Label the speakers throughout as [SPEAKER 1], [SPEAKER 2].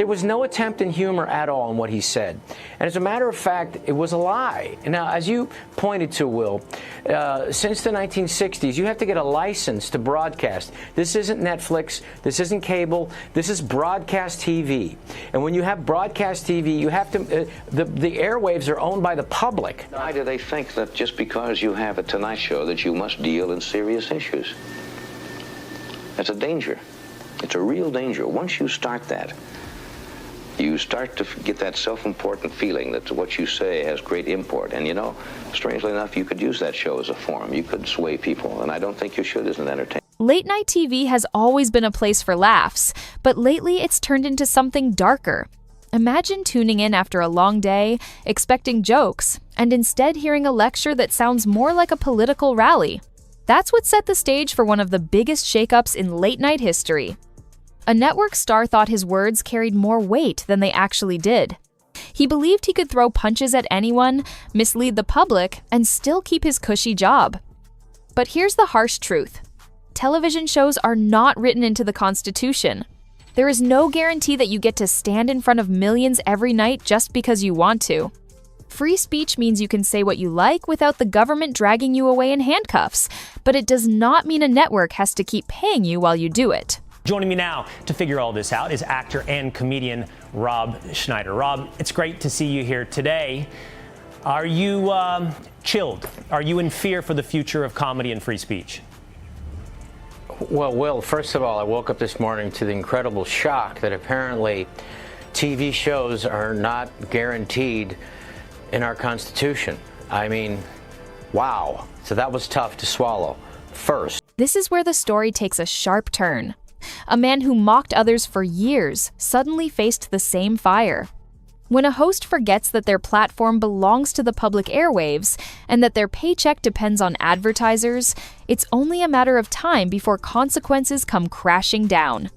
[SPEAKER 1] There was no attempt in humor at all in what he said. And as a matter of fact, it was a lie. Now, as you pointed to, Will, since the 1960s, you have to get a license to broadcast. This isn't Netflix. This isn't cable. This is broadcast TV. And when you have broadcast TV, you have to, the airwaves are owned by the public.
[SPEAKER 2] Why do they think that just because you have a Tonight Show that you must deal in serious issues? That's a danger. It's a real danger. Once you start that, you start to get that self-important feeling that what you say has great import. And, you know, strangely enough, you could use that show as a forum. You could sway people, and I don't think you should as an entertainer.
[SPEAKER 3] Late-night TV has always been a place for laughs, but lately it's turned into something darker. Imagine tuning in after a long day, expecting jokes, and instead hearing a lecture that sounds more like a political rally. That's what set the stage for one of the biggest shakeups in late-night history. A network star thought his words carried more weight than they actually did. He believed he could throw punches at anyone, mislead the public, and still keep his cushy job. But here's the harsh truth. Television shows are not written into the Constitution. There is no guarantee that you get to stand in front of millions every night just because you want to. Free speech means you can say what you like without the government dragging you away in handcuffs, but it does not mean a network has to keep paying you while you do it.
[SPEAKER 4] Joining me now to figure all this out is actor and comedian Rob Schneider. Rob, it's great to see you here today. Are you chilled? Are you in fear for the future of comedy and free speech?
[SPEAKER 1] Well, Will, first of all, I woke up this morning to the incredible shock that apparently TV shows are not guaranteed in our Constitution. I mean, wow. So that was tough to swallow. First.
[SPEAKER 3] This is where the story takes a sharp turn. A man who mocked others for years suddenly faced the same fire. When a host forgets that their platform belongs to the public airwaves and that their paycheck depends on advertisers, it's only a matter of time before consequences come crashing down.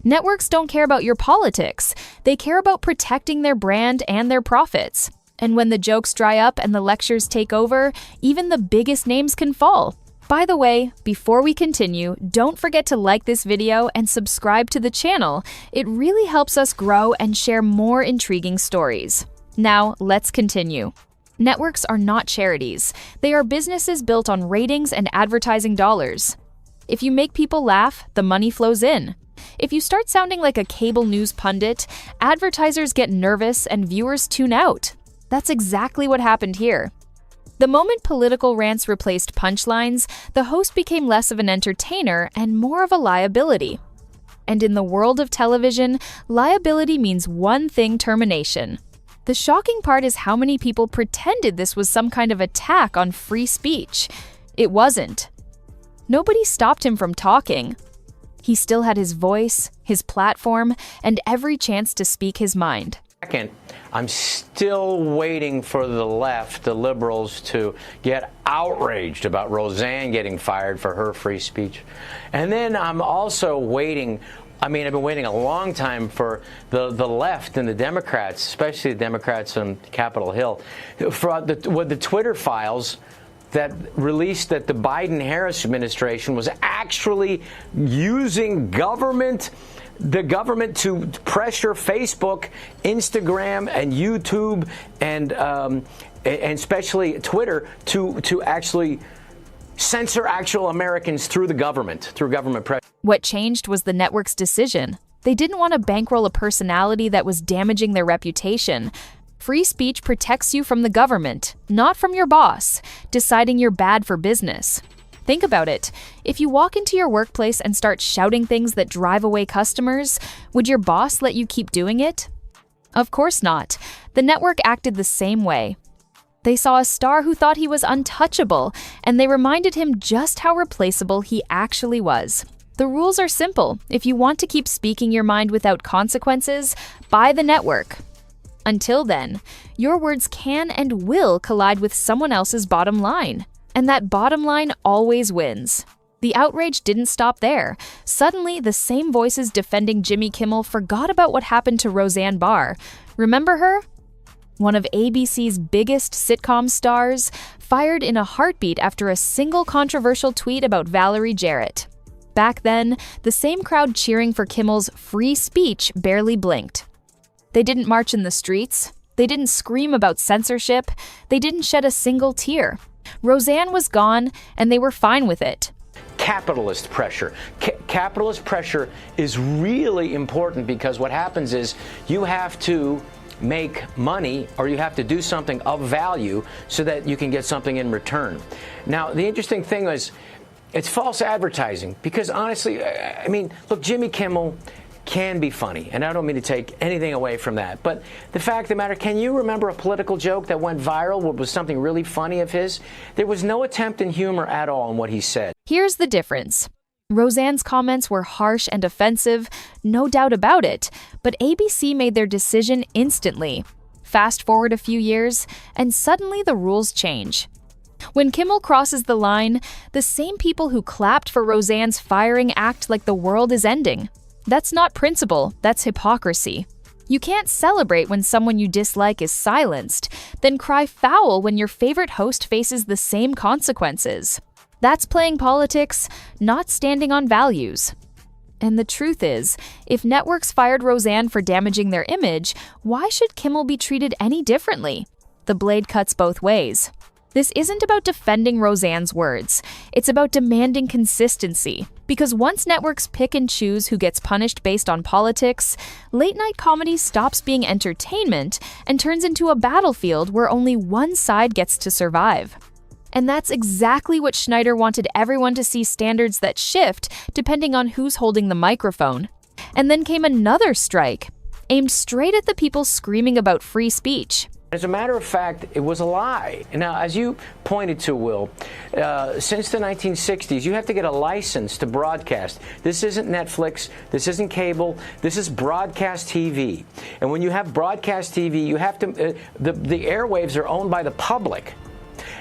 [SPEAKER 3] Networks don't care about your politics. They care about protecting their brand and their profits. And when the jokes dry up and the lectures take over, even the biggest names can fall. By the way, before we continue, don't forget to like this video and subscribe to the channel. It really helps us grow and share more intriguing stories. Now, let's continue. Networks are not charities. They are businesses built on ratings and advertising dollars. If you make people laugh, the money flows in. If you start sounding like a cable news pundit, advertisers get nervous and viewers tune out. That's exactly what happened here. The moment political rants replaced punchlines, the host became less of an entertainer and more of a liability. And in the world of television, liability means one thing: termination. The shocking part is how many people pretended this was some kind of attack on free speech. It wasn't. Nobody stopped him from talking. He still had his voice, his platform, and every chance to speak his mind.
[SPEAKER 1] Second, I'm still waiting for the left, the liberals, to get outraged about Roseanne getting fired for her free speech. And then I'm also waiting, I've been waiting a long time for the left and the Democrats, especially the Democrats on Capitol Hill, with the Twitter files that released that the Biden-Harris administration was actually using the government to pressure Facebook, Instagram, and YouTube, and especially Twitter to actually censor actual Americans through government pressure.
[SPEAKER 3] What changed was the network's decision. They didn't want to bankroll a personality that was damaging their reputation. Free speech protects you from the government, not from your boss, deciding you're bad for business. Think about it. If you walk into your workplace and start shouting things that drive away customers, would your boss let you keep doing it? Of course not. The network acted the same way. They saw a star who thought he was untouchable, and they reminded him just how replaceable he actually was. The rules are simple. If you want to keep speaking your mind without consequences, buy the network. Until then, your words can and will collide with someone else's bottom line. And that bottom line always wins. The outrage didn't stop there. Suddenly, the same voices defending Jimmy Kimmel forgot about what happened to Roseanne Barr. Remember her? One of ABC's biggest sitcom stars, fired in a heartbeat after a single controversial tweet about Valerie Jarrett. Back then, the same crowd cheering for Kimmel's free speech barely blinked. They didn't march in the streets. They didn't scream about censorship. They didn't shed a single tear. Roseanne was gone, and they were fine with it.
[SPEAKER 1] Capitalist pressure. Capitalist pressure is really important because what happens is you have to make money or you have to do something of value so that you can get something in return. Now, the interesting thing is it's false advertising because honestly, I mean, look, Jimmy Kimmel can be funny, and I don't mean to take anything away from that, but the fact of the matter, can you remember a political joke that went viral, what was something really funny of his? There was no attempt in humor at all in what he said.
[SPEAKER 3] Here's the difference. Roseanne's comments were harsh and offensive, no doubt about it, but ABC made their decision instantly. Fast forward a few years, and suddenly the rules change. When Kimmel crosses the line, the same people who clapped for Roseanne's firing act like the world is ending. That's not principle, that's hypocrisy. You can't celebrate when someone you dislike is silenced, then cry foul when your favorite host faces the same consequences. That's playing politics, not standing on values. And the truth is, if networks fired Roseanne for damaging their image, why should Kimmel be treated any differently? The blade cuts both ways. This isn't about defending Roseanne's words. It's about demanding consistency. Because once networks pick and choose who gets punished based on politics, late-night comedy stops being entertainment and turns into a battlefield where only one side gets to survive. And that's exactly what Schneider wanted everyone to see, standards that shift depending on who's holding the microphone. And then came another strike, aimed straight at the people screaming about free speech.
[SPEAKER 1] As a matter of fact, it was a lie. Now, as you pointed to, Will, since the 1960s, you have to get a license to broadcast. This isn't Netflix, this isn't cable, this is broadcast TV. And when you have broadcast TV, you have to, the airwaves are owned by the public.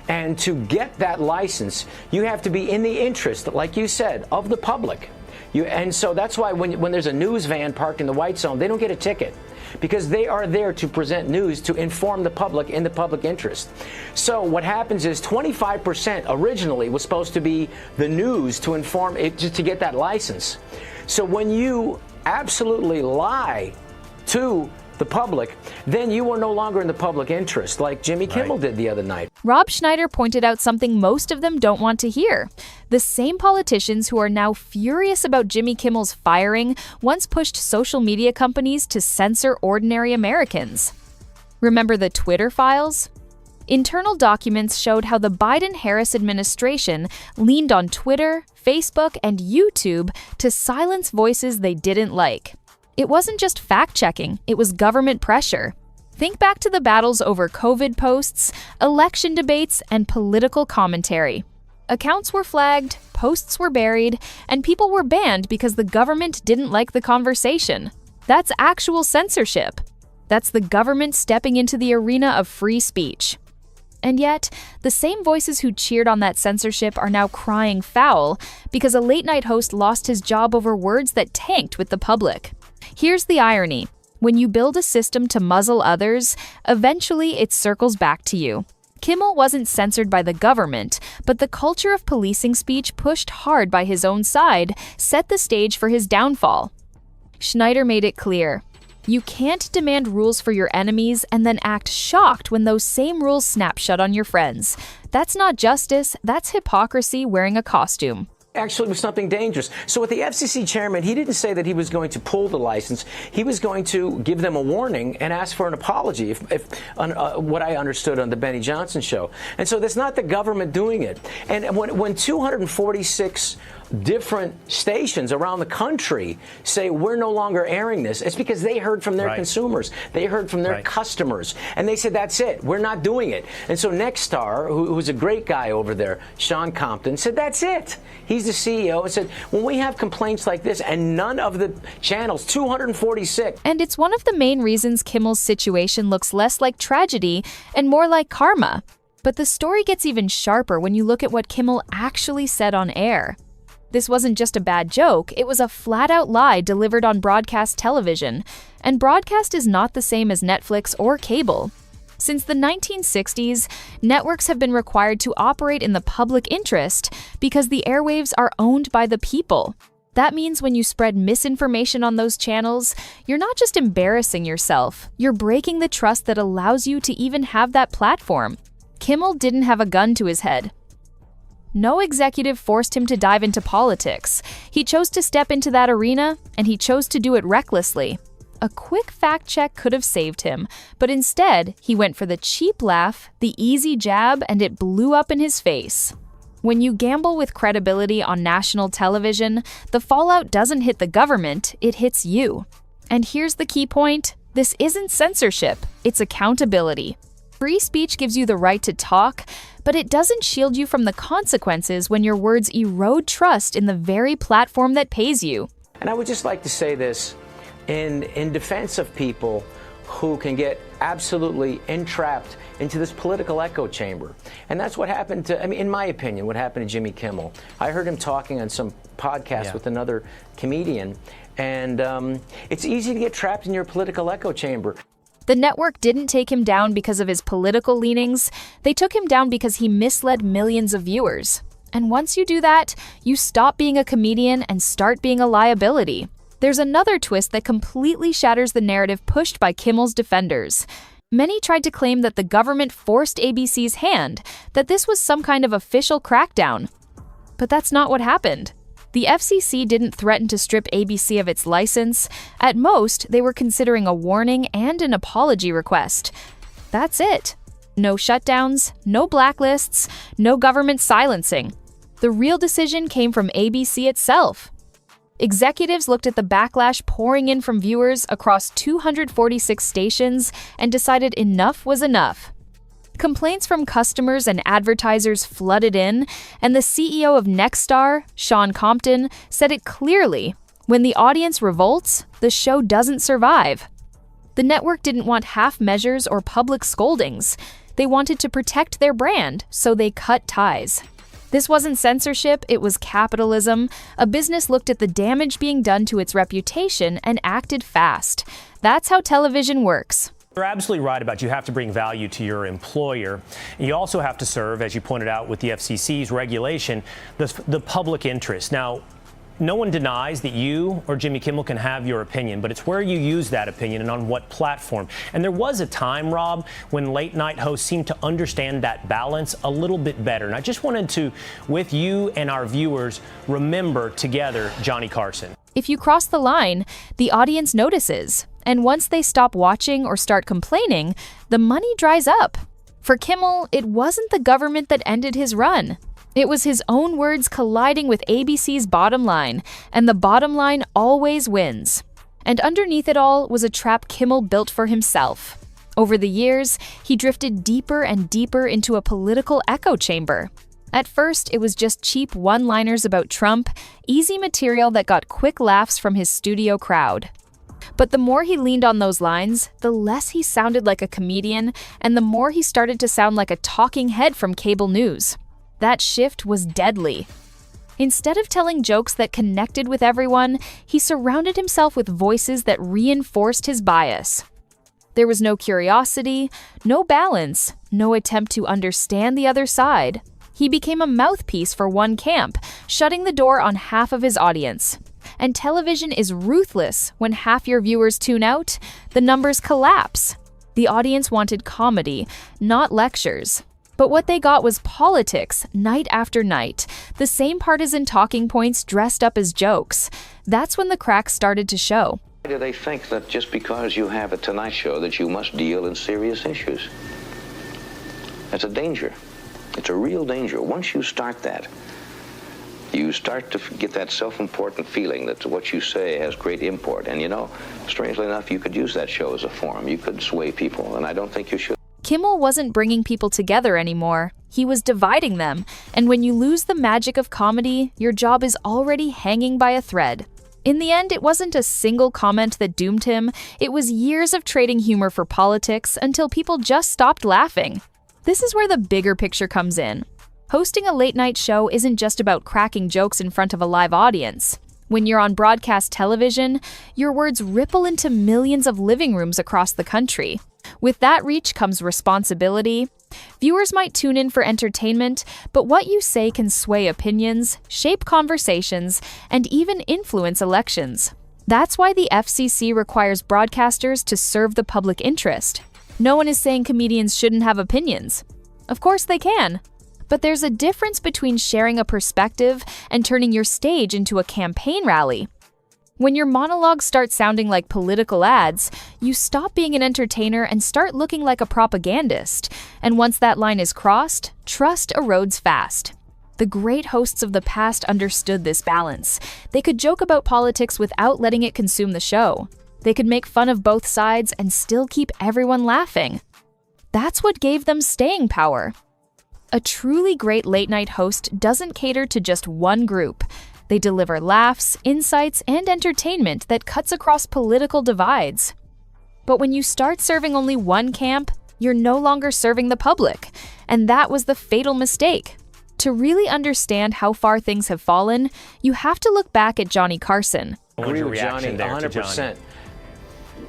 [SPEAKER 1] And to get that license, you have to be in the interest, like you said, of the public. And so that's why when there's a news van parked in the white zone, they don't get a ticket. Because they are there to present news, to inform the public in the public interest. So what happens is 25% originally was supposed to be the news to inform it, just to get that license. So when you absolutely lie to the public, then you are no longer in the public interest, like Jimmy Kimmel did the other night.
[SPEAKER 3] Rob Schneider pointed out something most of them don't want to hear. The same politicians who are now furious about Jimmy Kimmel's firing once pushed social media companies to censor ordinary Americans. Remember the Twitter files? Internal documents showed how the Biden-Harris administration leaned on Twitter, Facebook, and YouTube to silence voices they didn't like. It wasn't just fact-checking, it was government pressure. Think back to the battles over COVID posts, election debates, and political commentary. Accounts were flagged, posts were buried, and people were banned because the government didn't like the conversation. That's actual censorship. That's the government stepping into the arena of free speech. And yet, the same voices who cheered on that censorship are now crying foul because a late-night host lost his job over words that tanked with the public. Here's the irony. When you build a system to muzzle others, eventually it circles back to you. Kimmel wasn't censored by the government, but the culture of policing speech pushed hard by his own side set the stage for his downfall. Schneider made it clear. You can't demand rules for your enemies and then act shocked when those same rules snap shut on your friends. That's not justice, that's hypocrisy wearing a costume.
[SPEAKER 1] Actually, it was something dangerous. So with the FCC chairman, he didn't say that he was going to pull the license. He was going to give them a warning and ask for an apology, what I understood on the Benny Johnson show. And so that's not the government doing it. And when 246 different stations around the country say we're no longer airing this, it's because they heard from their consumers. They heard from their customers. And they said, that's it. We're not doing it. And so Nexstar, who's a great guy over there, Sean Compton, said, that's it. He's the CEO, and said, when we have complaints like this and none of the channels, 246.
[SPEAKER 3] And it's one of the main reasons Kimmel's situation looks less like tragedy and more like karma. But the story gets even sharper when you look at what Kimmel actually said on air. This wasn't just a bad joke, it was a flat-out lie delivered on broadcast television. And broadcast is not the same as Netflix or cable. Since the 1960s, networks have been required to operate in the public interest because the airwaves are owned by the people. That means when you spread misinformation on those channels, you're not just embarrassing yourself, you're breaking the trust that allows you to even have that platform. Kimmel didn't have a gun to his head. No executive forced him to dive into politics. He chose to step into that arena, and he chose to do it recklessly. A quick fact check could have saved him, but instead, he went for the cheap laugh, the easy jab, and it blew up in his face. When you gamble with credibility on national television, the fallout doesn't hit the government, it hits you. And here's the key point: this isn't censorship, it's accountability. Free speech gives you the right to talk, but it doesn't shield you from the consequences when your words erode trust in the very platform that pays you.
[SPEAKER 1] And I would just like to say this in defense of people who can get absolutely entrapped into this political echo chamber. And that's what happened to, in my opinion, what happened to Jimmy Kimmel. I heard him talking on some podcast with another comedian, and it's easy to get trapped in your political echo chamber.
[SPEAKER 3] The network didn't take him down because of his political leanings. They took him down because he misled millions of viewers. And once you do that, you stop being a comedian and start being a liability. There's another twist that completely shatters the narrative pushed by Kimmel's defenders. Many tried to claim that the government forced ABC's hand, that this was some kind of official crackdown. But that's not what happened. The FCC didn't threaten to strip ABC of its license. At most, they were considering a warning and an apology request. That's it. No shutdowns, no blacklists, no government silencing. The real decision came from ABC itself. Executives looked at the backlash pouring in from viewers across 246 stations and decided enough was enough. Complaints from customers and advertisers flooded in, and the CEO of Nexstar, Sean Compton, said it clearly: when the audience revolts, the show doesn't survive. The network didn't want half measures or public scoldings. They wanted to protect their brand, so they cut ties. This wasn't censorship, it was capitalism. A business looked at the damage being done to its reputation and acted fast. That's how television works.
[SPEAKER 4] You're absolutely right about you have to bring value to your employer. You also have to serve, as you pointed out with the FCC's regulation, the public interest. Now, no one denies that you or Jimmy Kimmel can have your opinion, but it's where you use that opinion and on what platform. And there was a time, Rob, when late night hosts seemed to understand that balance a little bit better. And I just wanted to, with you and our viewers, remember together Johnny Carson.
[SPEAKER 3] If you cross the line, the audience notices. And once they stop watching or start complaining, the money dries up. For Kimmel, it wasn't the government that ended his run. It was his own words colliding with ABC's bottom line, and the bottom line always wins. And underneath it all was a trap Kimmel built for himself. Over the years, he drifted deeper and deeper into a political echo chamber. At first, it was just cheap one-liners about Trump, easy material that got quick laughs from his studio crowd. But the more he leaned on those lines, the less he sounded like a comedian, and the more he started to sound like a talking head from cable news. That shift was deadly. Instead of telling jokes that connected with everyone, he surrounded himself with voices that reinforced his bias. There was no curiosity, no balance, no attempt to understand the other side. He became a mouthpiece for one camp, shutting the door on half of his audience. And television is ruthless. When half your viewers tune out, the numbers collapse. The audience wanted comedy, not lectures. But what they got was politics, night after night, the same partisan talking points dressed up as jokes. That's when the cracks started to show.
[SPEAKER 2] Why do they think that just because you have a Tonight Show that you must deal in serious issues? That's a danger. It's a real danger. Once you start that, you start to get that self-important feeling that what you say has great import. And you know, strangely enough, you could use that show as a forum. You could sway people, and I don't think you should.
[SPEAKER 3] Kimmel wasn't bringing people together anymore. He was dividing them. And when you lose the magic of comedy, your job is already hanging by a thread. In the end, it wasn't a single comment that doomed him. It was years of trading humor for politics until people just stopped laughing. This is where the bigger picture comes in. Hosting a late-night show isn't just about cracking jokes in front of a live audience. When you're on broadcast television, your words ripple into millions of living rooms across the country. With that reach comes responsibility. Viewers might tune in for entertainment, but what you say can sway opinions, shape conversations, and even influence elections. That's why the FCC requires broadcasters to serve the public interest. No one is saying comedians shouldn't have opinions. Of course they can. But there's a difference between sharing a perspective and turning your stage into a campaign rally. When your monologues start sounding like political ads, you stop being an entertainer and start looking like a propagandist. And once that line is crossed, trust erodes fast. The great hosts of the past understood this balance. They could joke about politics without letting it consume the show. They could make fun of both sides and still keep everyone laughing. That's what gave them staying power. A truly great late-night host doesn't cater to just one group. They deliver laughs, insights, and entertainment that cuts across political divides. But when you start serving only one camp, you're no longer serving the public. And that was the fatal mistake. To really understand how far things have fallen, you have to look back at Johnny Carson.
[SPEAKER 1] I agree with Johnny, 100%.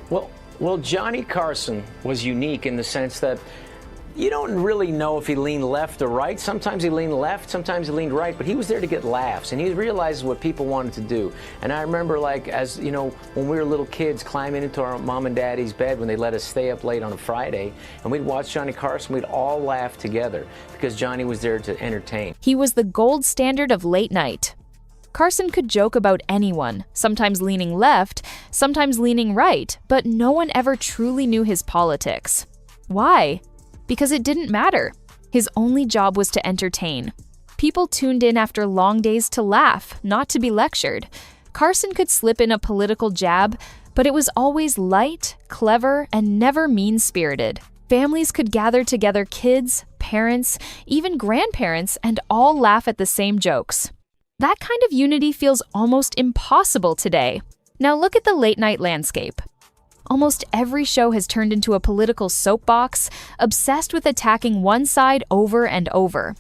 [SPEAKER 1] Well, Johnny Carson was unique in the sense that you don't really know if he leaned left or right. Sometimes he leaned left, sometimes he leaned right, but he was there to get laughs, and he realized what people wanted to do. And I remember, like, as you know, when we were little kids climbing into our mom and daddy's bed when they let us stay up late on a Friday, and we'd watch Johnny Carson, we'd all laugh together because Johnny was there to entertain.
[SPEAKER 3] He was the gold standard of late night. Carson could joke about anyone, sometimes leaning left, sometimes leaning right, but no one ever truly knew his politics. Why? Because it didn't matter. His only job was to entertain. People tuned in after long days to laugh, not to be lectured. Carson could slip in a political jab, but it was always light, clever, and never mean-spirited. Families could gather together, kids, parents, even grandparents, and all laugh at the same jokes. That kind of unity feels almost impossible today. Now look at the late-night landscape. Almost every show has turned into a political soapbox, obsessed with attacking one side over and over.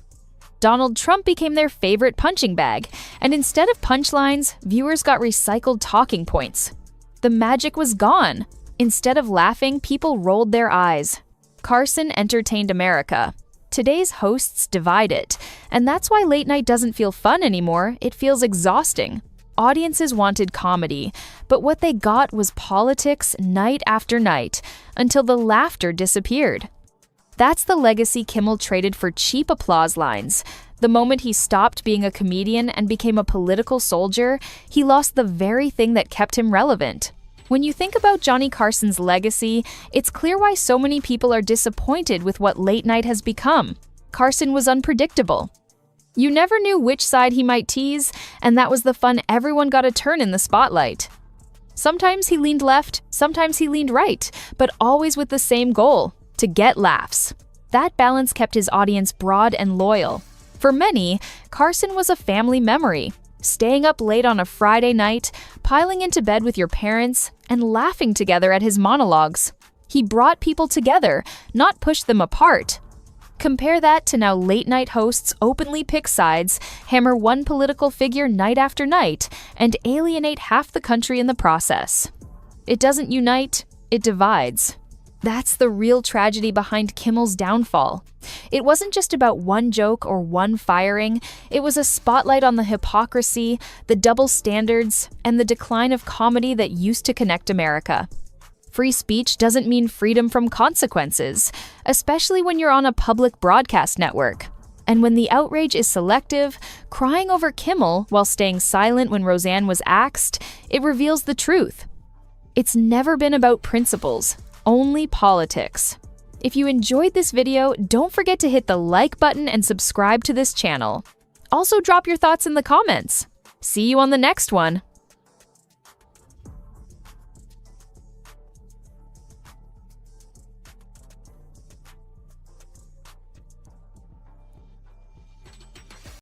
[SPEAKER 3] Donald Trump became their favorite punching bag, and instead of punchlines, viewers got recycled talking points. The magic was gone. Instead of laughing, people rolled their eyes. Carson entertained America. Today's hosts divide it, and that's why late night doesn't feel fun anymore, it feels exhausting. Audiences wanted comedy, but what they got was politics night after night, until the laughter disappeared. That's the legacy Kimmel traded for cheap applause lines. The moment he stopped being a comedian and became a political soldier, he lost the very thing that kept him relevant. When you think about Johnny Carson's legacy, it's clear why so many people are disappointed with what late night has become. Carson was unpredictable. You never knew which side he might tease, and that was the fun everyone got a turn in the spotlight. Sometimes he leaned left, sometimes he leaned right, but always with the same goal, to get laughs. That balance kept his audience broad and loyal. For many, Carson was a family memory. Staying up late on a Friday night, piling into bed with your parents, and laughing together at his monologues. He brought people together, not pushed them apart. Compare that to now late-night hosts openly pick sides, hammer one political figure night after night, and alienate half the country in the process. It doesn't unite, it divides. That's the real tragedy behind Kimmel's downfall. It wasn't just about one joke or one firing, it was a spotlight on the hypocrisy, the double standards, and the decline of comedy that used to connect America. Free speech doesn't mean freedom from consequences, especially when you're on a public broadcast network. And when the outrage is selective, crying over Kimmel while staying silent when Roseanne was axed, it reveals the truth. It's never been about principles, only politics. If you enjoyed this video, don't forget to hit the like button and subscribe to this channel. Also drop your thoughts in the comments. See you on the next one.